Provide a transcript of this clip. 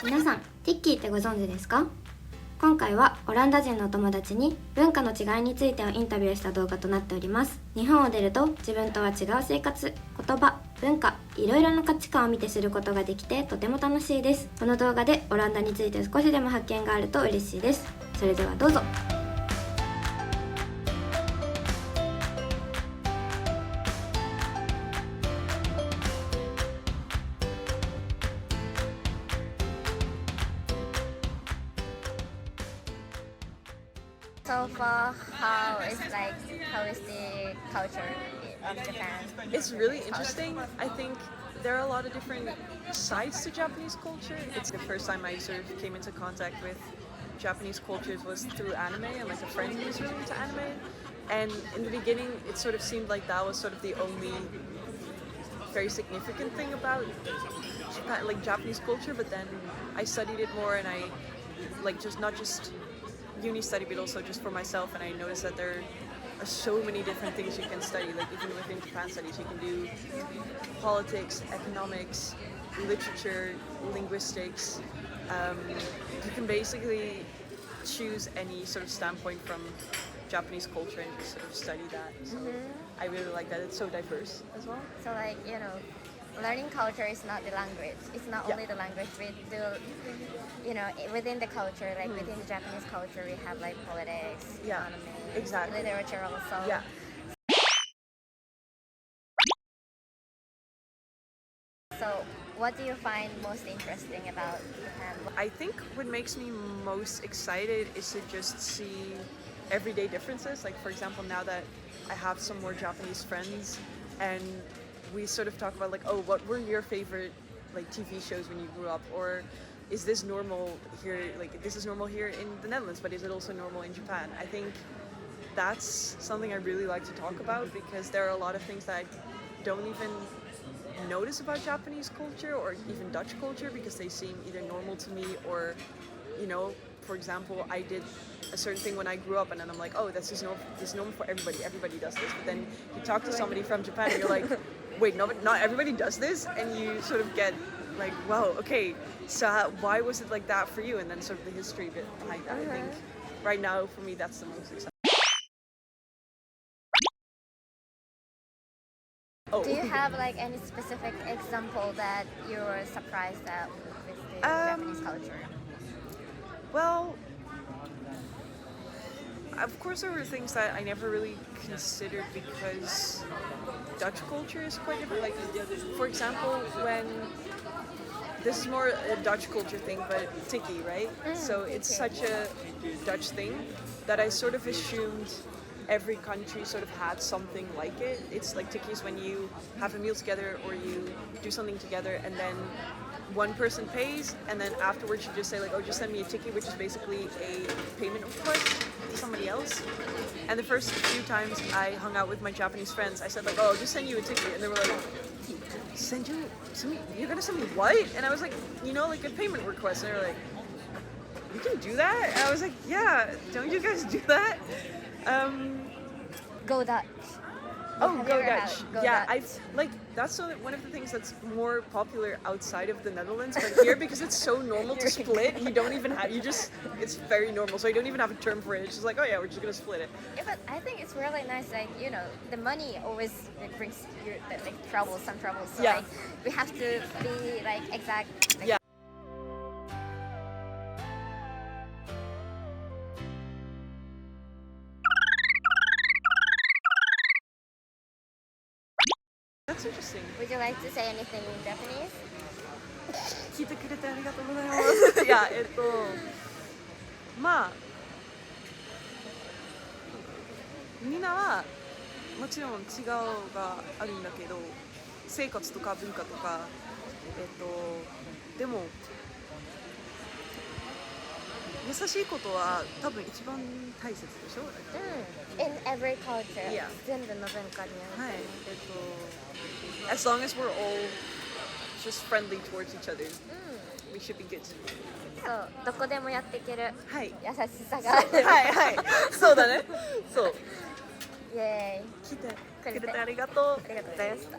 皆さん、ティッキーってご存知ですか？今回はオランダ人のお友達に文化の違いについてをインタビューした動画となっております。日本を出ると自分とは違う生活、言葉、文化、いろいろな価値観を見て知ることができてとても楽しいです。この動画でオランダについて少しでも発見があると嬉しいです。それではどうぞ。So far, how is the culture of Japan? It's really interesting. I think there are a lot of different sides to Japanese culture. It's the first time I sort of came into contact with Japanese cultures was through anime, and like a friend who was really into anime. And in the beginning, it sort of seemed like that was sort of the only very significant thing about Japan, like Japanese culture. But then I studied it more, and I like just not just uni study, but also just for myself, and I noticed that there are so many different things you can study. Like even within Japan studies, you can do politics, economics, literature, linguistics. You can basically choose any sort of standpoint from Japanese culture and sort of study that. So I really like that. It's so diverse as well. So learning culture is not the language. It's not only the language. We do, within the culture, within the Japanese culture, we have like politics, economy, exactly. literature also. Yeah. So what do you find most interesting about Japan? I think what makes me most excited is to just see everyday differences. Like for example, now that I have some more Japanese friends, and we sort of talk about like, oh, what were your favorite like TV shows when you grew up, or is this normal here? Like this is normal here in the Netherlands, but is it also normal in Japan? I think that's something I really like to talk about, because there are a lot of things that I don't even notice about Japanese culture or even Dutch culture, because they seem either normal to me or, for example, I did a certain thing when I grew up, and then I'm like, oh, this is normal for everybody. Everybody does this. But then you talk to somebody from Japan, and you're like, wait, no, but not everybody does this, and you sort of get like, wow, okay, so why was it like that for you? And then sort of the history behind that. I think right now for me that's the most exciting. Oh. Do you have like any specific example that you were surprised at with the Japanese culture? Well, of course there were things that I never really considered, because Dutch culture is quite different. Like, for example, this is more a Dutch culture thing, but tikkie, right? So it's such a Dutch thing that I sort of assumed every country sort of had something like it. It's like tikkies when you have a meal together or you do something together, and then one person pays, and then afterwards you just say like, oh, just send me a tikkie, which is basically a payment request to somebody else. And the first few times I hung out with my Japanese friends, I said like, oh, I'll just send you a tikkie, and they were like, you're gonna send me what? And I was like, like a payment request, and they were like, you can do that? And I was like, yeah, don't you guys do that? Go Dutch. Oh, go Dutch. Go Yeah, Dutch. That's one of the things that's more popular outside of the Netherlands, but here, because it's so normal to split, it's very normal, so you don't even have a term for it. It's just like, oh yeah, we're just gonna split it. Yeah, but I think it's really nice, the money always brings you some troubles, so we have to be exact. Yeah. That's interesting. Would you like to say anything in Japanese? 聞いてくれてありがとうございます。いや、まあ、みんなはもちろん違うがあるんだけど、生活とか文化とか、でも優しいことは多分一番大切でしょ。In every culture. Yeah. 全部の文化において。はい。As long as we're all just friendly towards each other, we should be good. そう、どこでもやっていけるはい優しさがある。はい、そうだね。そう。イエーイ。来てくれてありがとう。ありがとうございました。